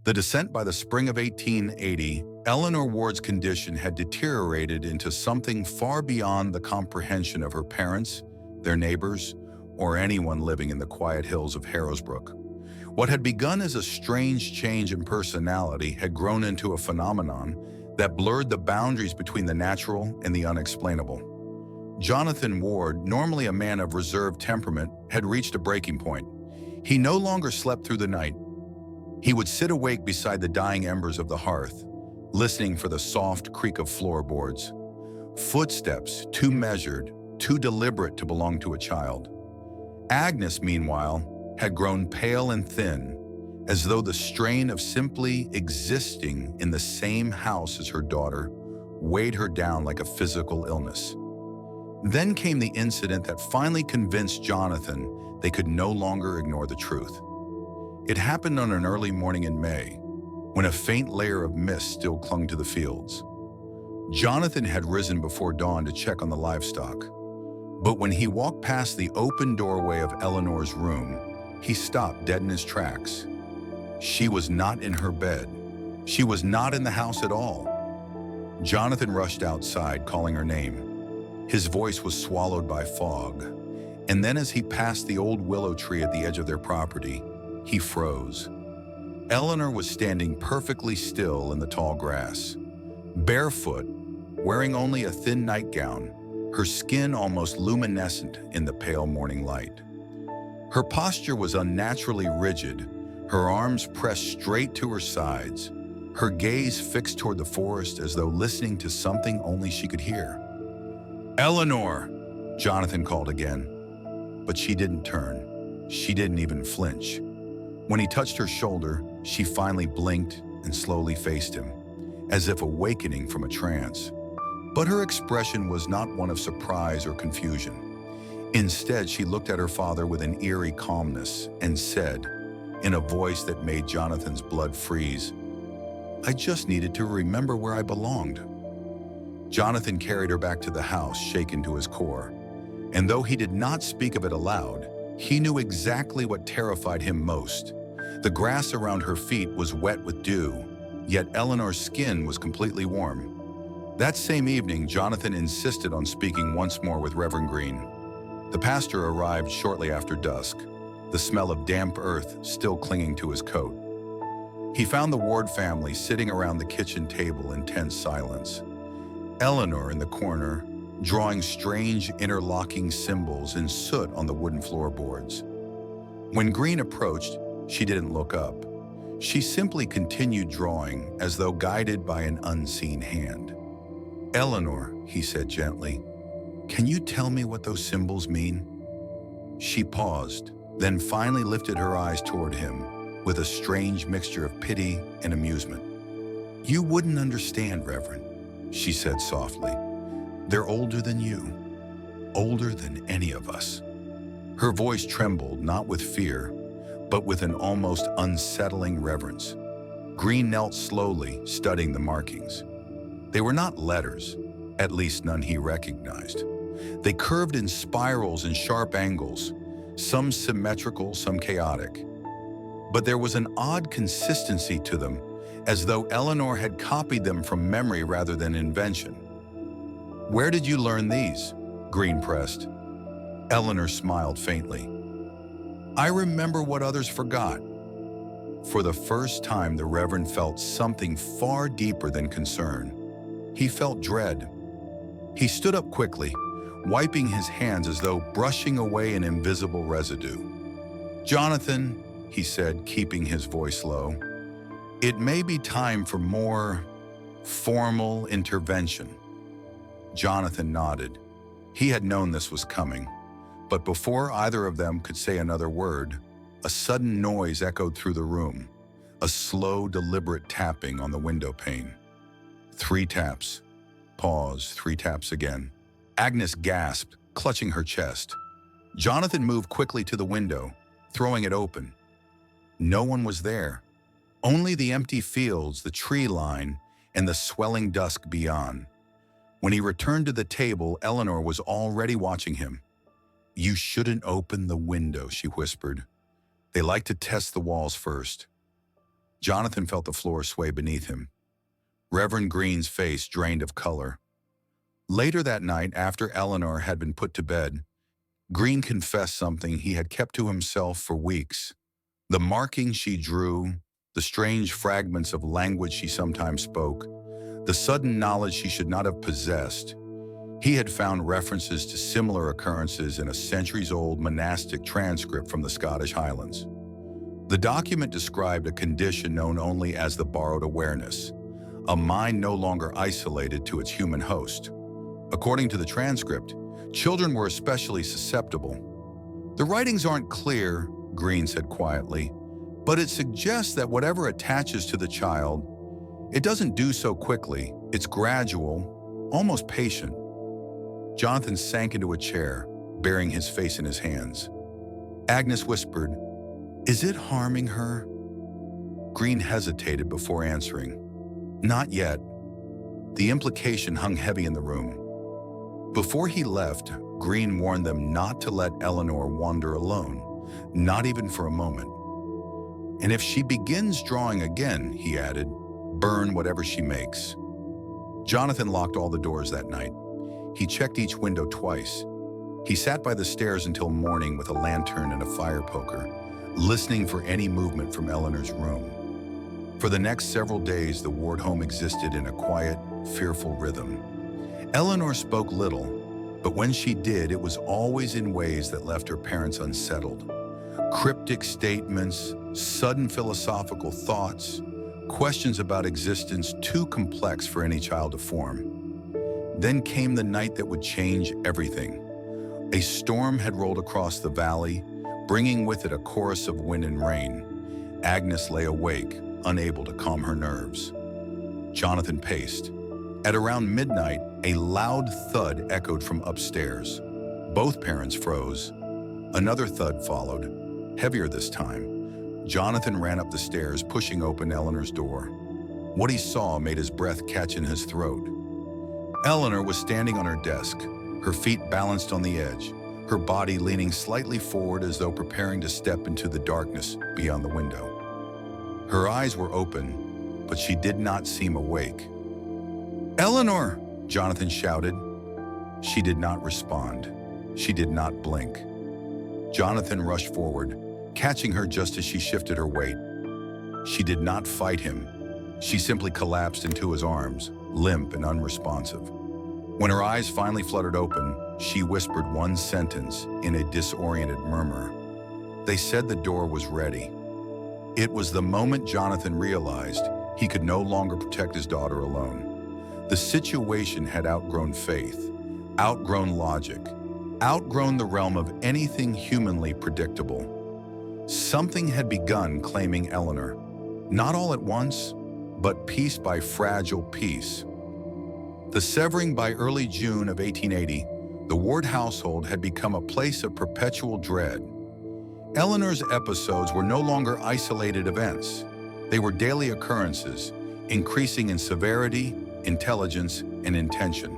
The descent by the spring of 1880, Eleanor Ward's condition had deteriorated into something far beyond the comprehension of her parents, their neighbors, or anyone living in the quiet hills of Harrowsbrook. What had begun as a strange change in personality had grown into a phenomenon that blurred the boundaries between the natural and the unexplainable. Jonathan Ward, normally a man of reserved temperament, had reached a breaking point. He no longer slept through the night. He would sit awake beside the dying embers of the hearth, listening for the soft creak of floorboards. Footsteps, too measured, too deliberate to belong to a child. Agnes, meanwhile, had grown pale and thin, as though the strain of simply existing in the same house as her daughter weighed her down like a physical illness. Then came the incident that finally convinced Jonathan they could no longer ignore the truth. It happened on an early morning in May, when a faint layer of mist still clung to the fields. Jonathan had risen before dawn to check on the livestock, but when he walked past the open doorway of Eleanor's room, he stopped dead in his tracks. She was not in her bed. She was not in the house at all. Jonathan rushed outside, calling her name. His voice was swallowed by fog, and then as he passed the old willow tree at the edge of their property, he froze. Eleanor was standing perfectly still in the tall grass, barefoot, wearing only a thin nightgown, her skin almost luminescent in the pale morning light. Her posture was unnaturally rigid, her arms pressed straight to her sides, her gaze fixed toward the forest as though listening to something only she could hear. "Eleanor!" Jonathan called again, but she didn't turn. She didn't even flinch. When he touched her shoulder, she finally blinked and slowly faced him, as if awakening from a trance. But her expression was not one of surprise or confusion. Instead, she looked at her father with an eerie calmness and said, in a voice that made Jonathan's blood freeze, "I just needed to remember where I belonged." Jonathan carried her back to the house, shaken to his core. And though he did not speak of it aloud, he knew exactly what terrified him most. The grass around her feet was wet with dew, yet Eleanor's skin was completely warm. That same evening, Jonathan insisted on speaking once more with Reverend Green. The pastor arrived shortly after dusk, the smell of damp earth still clinging to his coat. He found the Ward family sitting around the kitchen table in tense silence. Eleanor in the corner, drawing strange interlocking symbols in soot on the wooden floorboards. When Green approached, she didn't look up. She simply continued drawing as though guided by an unseen hand. "Eleanor," he said gently, "can you tell me what those symbols mean?" She paused, then finally lifted her eyes toward him with a strange mixture of pity and amusement. "You wouldn't understand, Reverend," she said softly. "They're older than you, older than any of us." Her voice trembled, not with fear, but with an almost unsettling reverence. Green knelt slowly, studying the markings. They were not letters, at least none he recognized. They curved in spirals and sharp angles, some symmetrical, some chaotic. But there was an odd consistency to them, as though Eleanor had copied them from memory rather than invention. "Where did you learn these?" Green pressed. Eleanor smiled faintly. "I remember what others forgot." For the first time, the Reverend felt something far deeper than concern. He felt dread. He stood up quickly, wiping his hands as though brushing away an invisible residue. "Jonathan," he said, keeping his voice low, "it may be time for more formal intervention." Jonathan nodded. He had known this was coming. But before either of them could say another word, a sudden noise echoed through the room, a slow, deliberate tapping on the window pane. 3 taps. Pause, 3 taps again. Agnes gasped, clutching her chest. Jonathan moved quickly to the window, throwing it open. No one was there. Only the empty fields, the tree line, and the swelling dusk beyond. When he returned to the table, Eleanor was already watching him. "You shouldn't open the window," she whispered. "They like to test the walls first." Jonathan felt the floor sway beneath him. Reverend Green's face drained of color. Later that night, after Eleanor had been put to bed, Green confessed something he had kept to himself for weeks. The markings she drew, the strange fragments of language she sometimes spoke, the sudden knowledge she should not have possessed. He had found references to similar occurrences in a centuries-old monastic transcript from the Scottish Highlands. The document described a condition known only as the borrowed awareness, a mind no longer isolated to its human host. According to the transcript, children were especially susceptible. The writings aren't clear, Green said quietly, but it suggests that whatever attaches to the child, it doesn't do so quickly. It's gradual, almost patient. Jonathan sank into a chair, burying his face in his hands. Agnes whispered, "Is it harming her?" Green hesitated before answering. Not yet. The implication hung heavy in the room. Before he left, Green warned them not to let Eleanor wander alone, not even for a moment. And if she begins drawing again, he added, burn whatever she makes. Jonathan locked all the doors that night. He checked each window twice. He sat by the stairs until morning with a lantern and a fire poker, listening for any movement from Eleanor's room. For the next several days, the Ward home existed in a quiet, fearful rhythm. Eleanor spoke little, but when she did, it was always in ways that left her parents unsettled. Cryptic statements, sudden philosophical thoughts, questions about existence too complex for any child to form. Then came the night that would change everything. A storm had rolled across the valley, bringing with it a chorus of wind and rain. Agnes lay awake, unable to calm her nerves. Jonathan paced. At around midnight, a loud thud echoed from upstairs. Both parents froze. Another thud followed, heavier this time. Jonathan ran up the stairs, pushing open Eleanor's door. What he saw made his breath catch in his throat. Eleanor was standing on her desk, her feet balanced on the edge, her body leaning slightly forward as though preparing to step into the darkness beyond the window. Her eyes were open, but she did not seem awake. "Eleanor!" Jonathan shouted. She did not respond. She did not blink. Jonathan rushed forward, catching her just as she shifted her weight. She did not fight him. She simply collapsed into his arms, limp and unresponsive. When her eyes finally fluttered open, she whispered one sentence in a disoriented murmur. They said the door was ready. It was the moment Jonathan realized he could no longer protect his daughter alone. The situation had outgrown faith, outgrown logic, outgrown the realm of anything humanly predictable. Something had begun claiming Eleanor, not all at once, but piece by fragile piece. The severing by early June of 1880, the Ward household had become a place of perpetual dread. Eleanor's episodes were no longer isolated events. They were daily occurrences, increasing in severity, intelligence, and intention.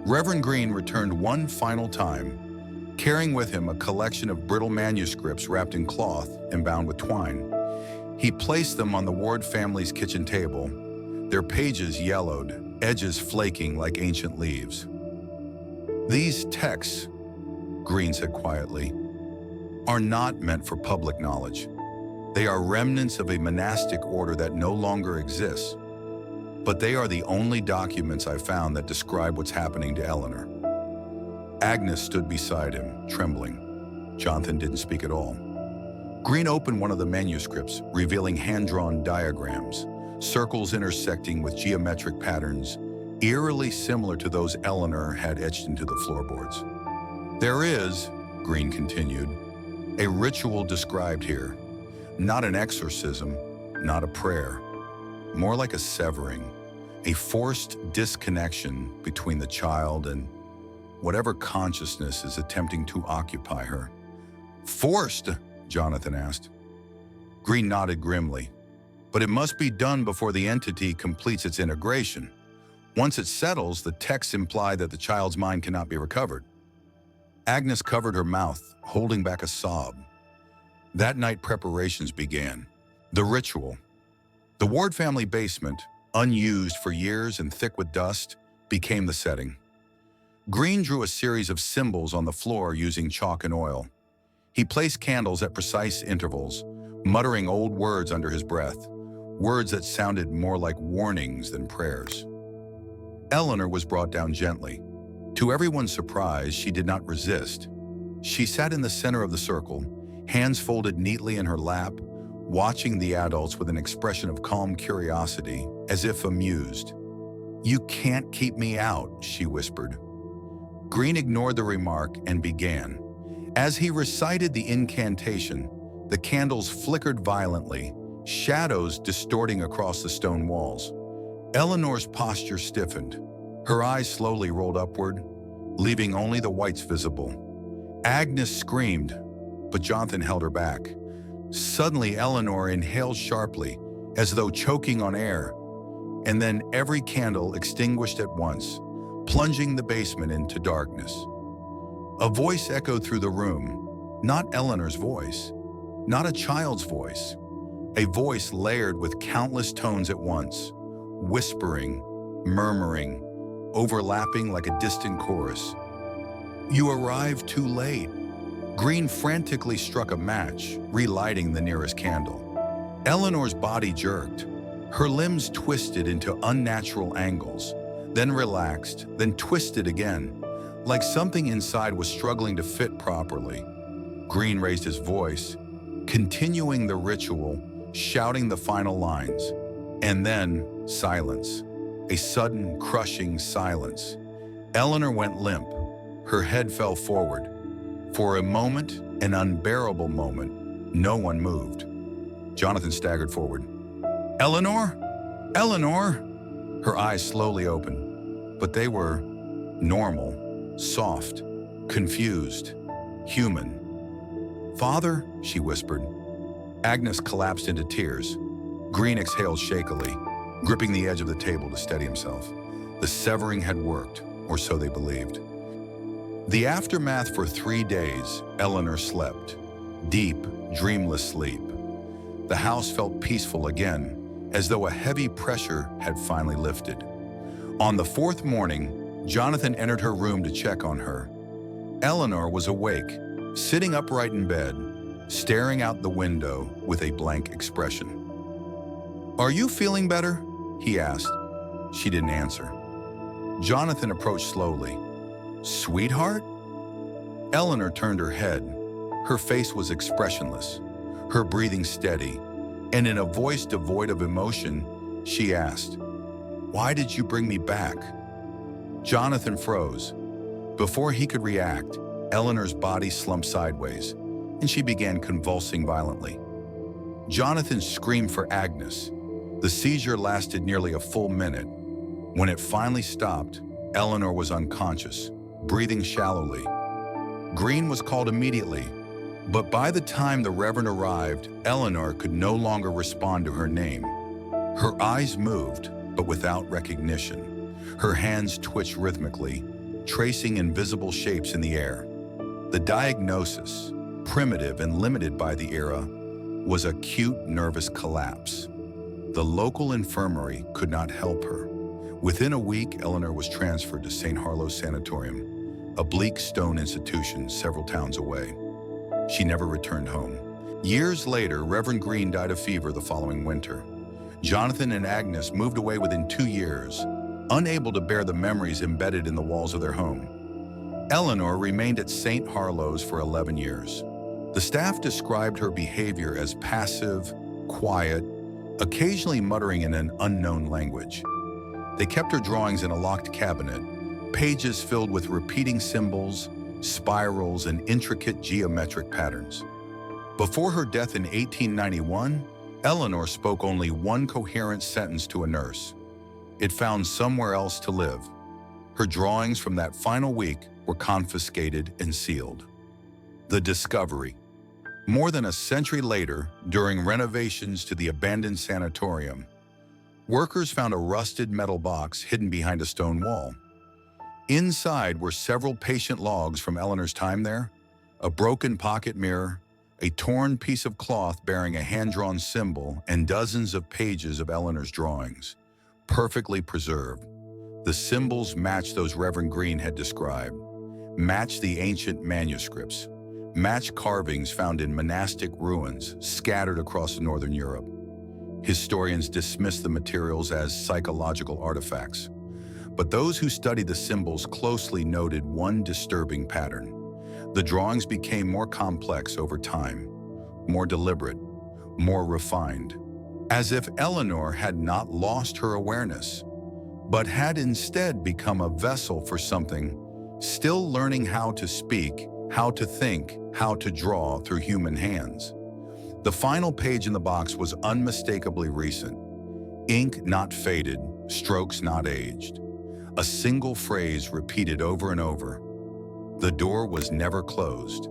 Reverend Green returned one final time, carrying with him a collection of brittle manuscripts wrapped in cloth and bound with twine. He placed them on the Ward family's kitchen table, their pages yellowed, edges flaking like ancient leaves. "These texts," Green said quietly, "are not meant for public knowledge. They are remnants of a monastic order that no longer exists. But they are the only documents I found that describe what's happening to Eleanor." Agnes stood beside him, trembling. Jonathan didn't speak at all. Green opened one of the manuscripts, revealing hand-drawn diagrams, circles intersecting with geometric patterns, eerily similar to those Eleanor had etched into the floorboards. "There is," Green continued, "a ritual described here. Not an exorcism, not a prayer. More like a severing, a forced disconnection between the child and whatever consciousness is attempting to occupy her." "Forced?" Jonathan asked. Green nodded grimly. "But it must be done before the entity completes its integration. Once it settles, the texts imply that the child's mind cannot be recovered." Agnes covered her mouth, holding back a sob. That night preparations began. The ritual, The Ward family basement, unused for years and thick with dust, became the setting. Green drew a series of symbols on the floor using chalk and oil. He placed candles at precise intervals, muttering old words under his breath, words that sounded more like warnings than prayers. Eleanor was brought down gently. To everyone's surprise, she did not resist. She sat in the center of the circle, hands folded neatly in her lap, watching the adults with an expression of calm curiosity, as if amused. "You can't keep me out," she whispered. Green ignored the remark and began. As he recited the incantation, the candles flickered violently, shadows distorting across the stone walls. Eleanor's posture stiffened. Her eyes slowly rolled upward, leaving only the whites visible. Agnes screamed, but Jonathan held her back. Suddenly, Eleanor inhaled sharply, as though choking on air, and then every candle extinguished at once, plunging the basement into darkness. A voice echoed through the room, not Eleanor's voice, not a child's voice, a voice layered with countless tones at once, whispering, murmuring, overlapping like a distant chorus. "You arrived too late." Green frantically struck a match, relighting the nearest candle. Eleanor's body jerked. Her limbs twisted into unnatural angles, then relaxed, then twisted again, like something inside was struggling to fit properly. Green raised his voice, continuing the ritual, shouting the final lines. And then, silence. A sudden, crushing silence. Eleanor went limp. Her head fell forward. For a moment, an unbearable moment, no one moved. Jonathan staggered forward. "Eleanor? Eleanor?" Her eyes slowly opened, but they were normal, soft, confused, human. "Father?" she whispered. Agnes collapsed into tears. Green exhaled shakily, gripping the edge of the table to steady himself. The severing had worked, or so they believed. The aftermath: for 3 days, Eleanor slept. Deep, dreamless sleep. The house felt peaceful again, as though a heavy pressure had finally lifted. On the 4th morning, Jonathan entered her room to check on her. Eleanor was awake, sitting upright in bed, staring out the window with a blank expression. "Are you feeling better?" he asked. She didn't answer. Jonathan approached slowly. "Sweetheart?" Eleanor turned her head. Her face was expressionless, her breathing steady, and in a voice devoid of emotion, she asked, "Why did you bring me back?" Jonathan froze. Before he could react, Eleanor's body slumped sideways, and she began convulsing violently. Jonathan screamed for Agnes. The seizure lasted nearly a full minute. When it finally stopped, Eleanor was unconscious, breathing shallowly. Green was called immediately, but by the time the Reverend arrived, Eleanor could no longer respond to her name. Her eyes moved, but without recognition. Her hands twitched rhythmically, tracing invisible shapes in the air. The diagnosis, primitive and limited by the era, was acute nervous collapse. The local infirmary could not help her. Within a week, Eleanor was transferred to St. Harlow's Sanatorium, a bleak stone institution several towns away. She never returned home. Years later, Reverend Green died of fever the following winter. Jonathan and Agnes moved away within 2 years, unable to bear the memories embedded in the walls of their home. Eleanor remained at St. Harlow's for 11 years. The staff described her behavior as passive, quiet, occasionally muttering in an unknown language. They kept her drawings in a locked cabinet, pages filled with repeating symbols, spirals, and intricate geometric patterns. Before her death in 1891, Eleanor spoke only one coherent sentence to a nurse. It found somewhere else to live. Her drawings from that final week were confiscated and sealed. The discovery. More than a century later, during renovations to the abandoned sanatorium, workers found a rusted metal box hidden behind a stone wall. Inside were several patient logs from Eleanor's time there, a broken pocket mirror, a torn piece of cloth bearing a hand-drawn symbol and dozens of pages of Eleanor's drawings, perfectly preserved. The symbols matched those Reverend Green had described, matched the ancient manuscripts, matched carvings found in monastic ruins scattered across northern Europe. Historians dismiss the materials as psychological artifacts, but those who studied the symbols closely noted one disturbing pattern. The drawings became more complex over time, more deliberate, more refined, as if Eleanor had not lost her awareness, but had instead become a vessel for something, still learning how to speak, how to think, how to draw through human hands. The final page in the box was unmistakably recent. Ink not faded, strokes not aged. A single phrase repeated over and over. The door was never closed.